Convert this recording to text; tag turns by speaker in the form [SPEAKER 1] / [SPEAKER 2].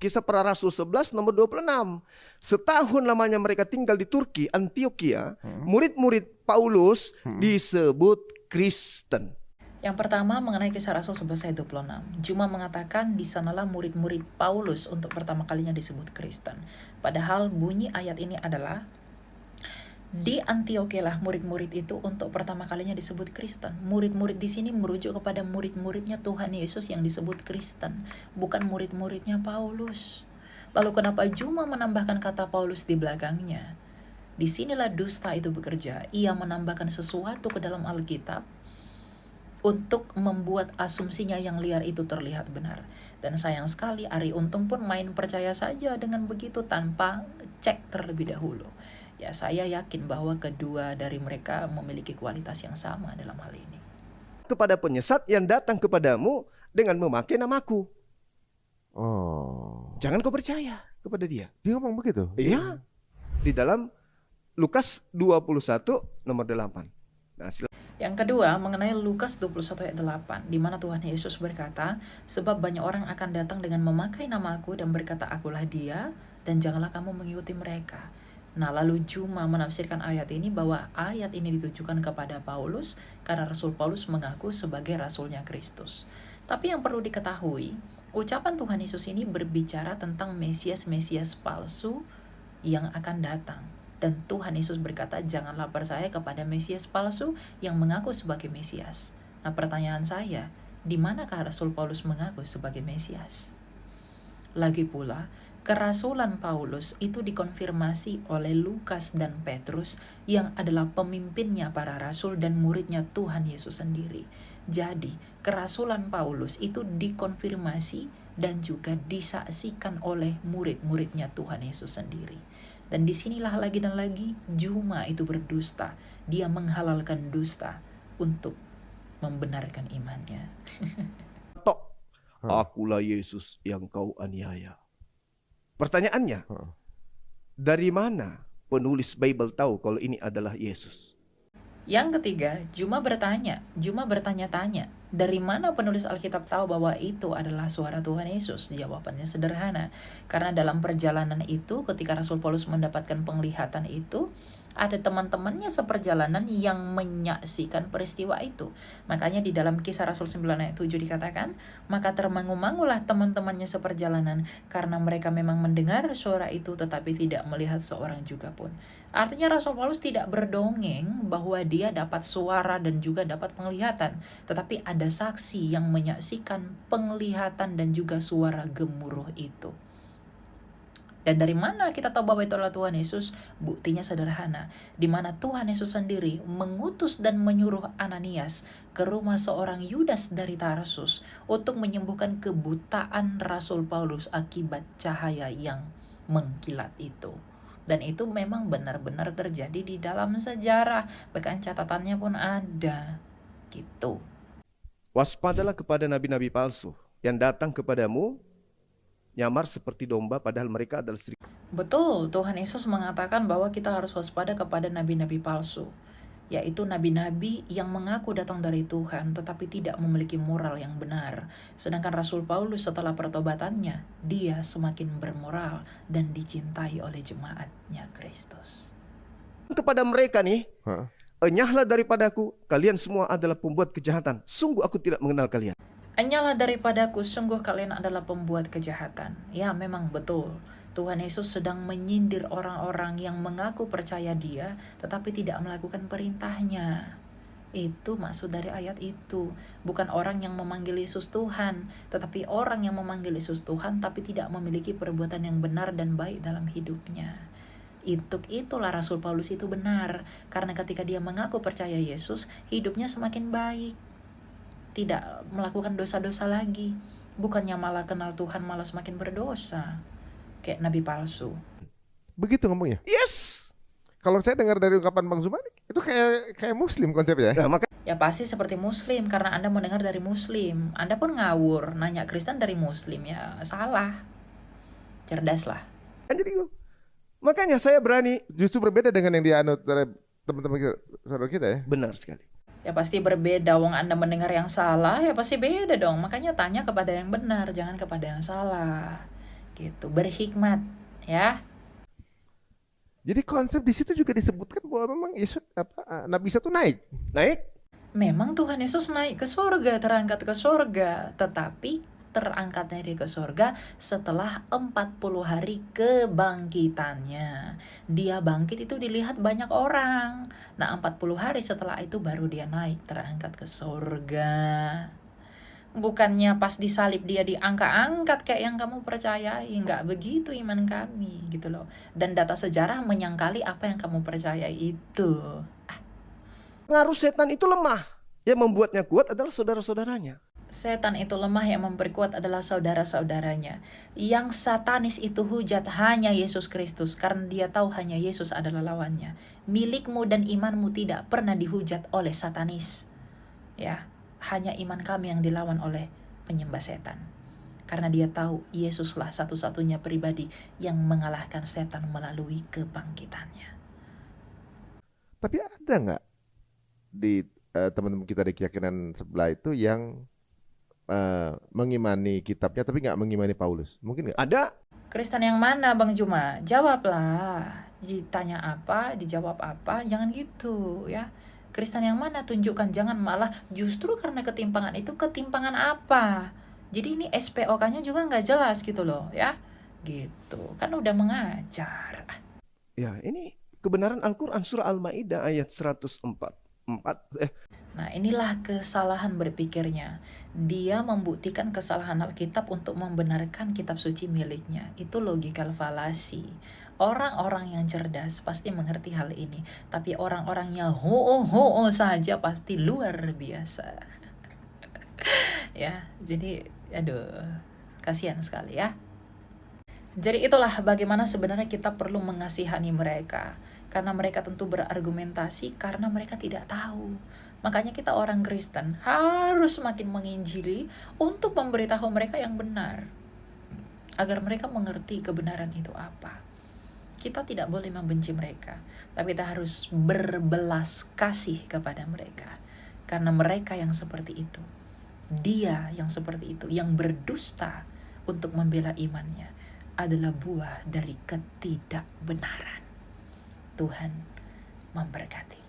[SPEAKER 1] Kisah Para Rasul 11 nomor 26. Setahun lamanya mereka tinggal di Turki, Antioquia. Murid-murid Paulus disebut Kristen.
[SPEAKER 2] Yang pertama mengenai Kisah Rasul 11 ayat 26. Juma mengatakan di sanalah murid-murid Paulus untuk pertama kalinya disebut Kristen. Padahal bunyi ayat ini adalah di Antioquia lah murid-murid itu untuk pertama kalinya disebut Kristen. Murid-murid di sini merujuk kepada murid-muridnya Tuhan Yesus yang disebut Kristen, bukan murid-muridnya Paulus. Lalu kenapa Juma menambahkan kata Paulus di belakangnya? Disinilah dusta itu bekerja. Ia menambahkan sesuatu ke dalam Alkitab untuk membuat asumsinya yang liar itu terlihat benar. Dan sayang sekali Ari Untung pun main percaya saja dengan begitu tanpa cek terlebih dahulu. Ya, saya yakin bahwa kedua dari mereka memiliki kualitas yang sama dalam hal ini.
[SPEAKER 1] Kepada penyesat yang datang kepadamu dengan memakai namaku.
[SPEAKER 3] Oh.
[SPEAKER 1] Jangan kau percaya kepada dia.
[SPEAKER 3] Dia ngomong begitu?
[SPEAKER 1] Iya. Di dalam Lukas 21 nomor 8. Nah,
[SPEAKER 2] yang kedua mengenai Lukas 21 ayat 8, di mana Tuhan Yesus berkata, sebab banyak orang akan datang dengan memakai namaku dan berkata akulah dia, dan janganlah kamu mengikuti mereka. Nah, lalu Juma menafsirkan ayat ini bahwa ayat ini ditujukan kepada Paulus karena Rasul Paulus mengaku sebagai rasulnya Kristus. Tapi yang perlu diketahui, ucapan Tuhan Yesus ini berbicara tentang Mesias-Mesias palsu yang akan datang. Dan Tuhan Yesus berkata, janganlah percaya kepada Mesias palsu yang mengaku sebagai Mesias. Nah, pertanyaan saya, di manakah Rasul Paulus mengaku sebagai Mesias? Lagi pula, kerasulan Paulus itu dikonfirmasi oleh Lukas dan Petrus yang adalah pemimpinnya para rasul dan muridnya Tuhan Yesus sendiri. Jadi, kerasulan Paulus itu dikonfirmasi dan juga disaksikan oleh murid-muridnya Tuhan Yesus sendiri. Dan disinilah lagi dan lagi Juma itu berdusta. Dia menghalalkan dusta untuk membenarkan imannya.
[SPEAKER 1] Akulah Yesus yang kau aniaya. Pertanyaannya, dari mana penulis Bible tahu kalau ini adalah Yesus?
[SPEAKER 2] Yang ketiga, Juma bertanya-tanya, dari mana penulis Alkitab tahu bahwa itu adalah suara Tuhan Yesus? Jawabannya sederhana, karena dalam perjalanan itu ketika Rasul Paulus mendapatkan penglihatan itu, ada teman-temannya seperjalanan yang menyaksikan peristiwa itu. Makanya di dalam Kisah Rasul 9 ayat 7 dikatakan, maka termangu-mangulah teman-temannya seperjalanan karena mereka memang mendengar suara itu tetapi tidak melihat seorang juga pun. Artinya Rasul Paulus tidak berdongeng bahwa dia dapat suara dan juga dapat penglihatan, tetapi ada saksi yang menyaksikan penglihatan dan juga suara gemuruh itu. Dan dari mana kita tahu bahwa itu adalah Tuhan Yesus? Buktinya sederhana, di mana Tuhan Yesus sendiri mengutus dan menyuruh Ananias ke rumah seorang Yudas dari Tarsus untuk menyembuhkan kebutaan Rasul Paulus akibat cahaya yang mengkilat itu. Dan itu memang benar-benar terjadi di dalam sejarah, bahkan catatannya pun ada, gitu.
[SPEAKER 1] Waspadalah kepada nabi-nabi palsu yang datang kepadamu nyamar seperti domba padahal mereka adalah serigala.
[SPEAKER 2] Betul, Tuhan Yesus mengatakan bahwa kita harus waspada kepada nabi-nabi palsu, yaitu nabi-nabi yang mengaku datang dari Tuhan tetapi tidak memiliki moral yang benar. Sedangkan Rasul Paulus setelah pertobatannya, dia semakin bermoral dan dicintai oleh jemaatnya Kristus.
[SPEAKER 1] Kepada mereka nih, enyahlah daripadaku, kalian semua adalah pembuat kejahatan. Sungguh aku tidak mengenal kalian.
[SPEAKER 2] Enyahlah daripadaku, sungguh kalian adalah pembuat kejahatan. Ya, memang betul. Tuhan Yesus sedang menyindir orang-orang yang mengaku percaya dia, tetapi tidak melakukan perintahnya. Itu maksud dari ayat itu. Bukan orang yang memanggil Yesus Tuhan, tetapi orang yang memanggil Yesus Tuhan, tapi tidak memiliki perbuatan yang benar dan baik dalam hidupnya. Itulah Rasul Paulus itu benar, karena ketika dia mengaku percaya Yesus, hidupnya semakin baik. Tidak melakukan dosa-dosa lagi. Bukannya malah kenal Tuhan, malah semakin berdosa. Kayak nabi palsu.
[SPEAKER 3] Begitu ngomongnya?
[SPEAKER 1] Yes.
[SPEAKER 3] Kalau saya dengar dari ungkapan Bang Zumani, itu kayak Muslim konsepnya.
[SPEAKER 1] Nah, maka
[SPEAKER 2] Ya pasti seperti Muslim, karena Anda mendengar dari Muslim. Anda pun ngawur, nanya Kristen dari Muslim, ya salah. Cerdaslah.
[SPEAKER 1] jadi makanya saya berani.
[SPEAKER 3] Justru berbeda dengan yang dianut oleh teman-teman saudara kita ya.
[SPEAKER 1] Benar sekali.
[SPEAKER 2] Ya pasti berbeda, wong Anda mendengar yang salah, ya pasti beda dong. Makanya tanya kepada yang benar, jangan kepada yang salah. Gitu, berhikmat ya.
[SPEAKER 3] Jadi konsep di situ juga disebutkan bahwa memang Yesus Nabi Isa tuh naik.
[SPEAKER 1] Naik.
[SPEAKER 2] Memang Tuhan Yesus naik ke surga, terangkat ke surga, tetapi terangkatnya dia ke surga setelah 40 hari kebangkitannya. Dia bangkit itu dilihat banyak orang. Nah, 40 hari setelah itu baru dia naik, terangkat ke surga. Bukannya pas disalib dia diangkat-angkat kayak yang kamu percayai. Nggak begitu iman kami gitu loh. Dan data sejarah menyangkali apa yang kamu percayai itu.
[SPEAKER 1] Pengaruh setan itu lemah. Yang membuatnya kuat adalah saudara-saudaranya.
[SPEAKER 2] Setan itu lemah, yang memperkuat adalah saudara-saudaranya. Yang satanis itu hujat hanya Yesus Kristus, karena dia tahu hanya Yesus adalah lawannya. Milikmu dan imanmu tidak pernah dihujat oleh satanis. Ya, hanya iman kami yang dilawan oleh penyembah setan. Karena dia tahu Yesuslah satu-satunya pribadi yang mengalahkan setan melalui kebangkitannya.
[SPEAKER 3] Tapi ada nggak di teman-teman kita di keyakinan sebelah itu yang mengimani kitabnya tapi nggak mengimani Paulus? Mungkin nggak?
[SPEAKER 1] Ada.
[SPEAKER 2] Kristen yang mana Bang Juma? Jawablah. Ditanya apa, dijawab apa, jangan gitu ya. Kristen yang mana tunjukkan, jangan malah justru karena ketimpangan itu ketimpangan apa. Jadi ini SPOK-nya juga nggak jelas gitu loh ya. Gitu, kan udah mengajar.
[SPEAKER 1] Ya, ini kebenaran Al-Quran surah Al-Maidah ayat 104.
[SPEAKER 2] Nah, inilah kesalahan berpikirnya. Dia membuktikan kesalahan Alkitab untuk membenarkan kitab suci miliknya. Itu logikal falasi. Orang-orang yang cerdas pasti mengerti hal ini, tapi orang-orangnya ho saja pasti luar biasa. Ya, jadi aduh, kasihan sekali ya. Jadi itulah bagaimana sebenarnya kita perlu mengasihani mereka. Karena mereka tentu berargumentasi karena mereka tidak tahu. Makanya kita orang Kristen harus makin menginjili untuk memberitahu mereka yang benar. Agar mereka mengerti kebenaran itu apa. Kita tidak boleh membenci mereka, tapi kita harus berbelas kasih kepada mereka. Karena mereka yang seperti itu, dia yang seperti itu, yang berdusta untuk membela imannya, adalah buah dari ketidakbenaran. Tuhan memberkati.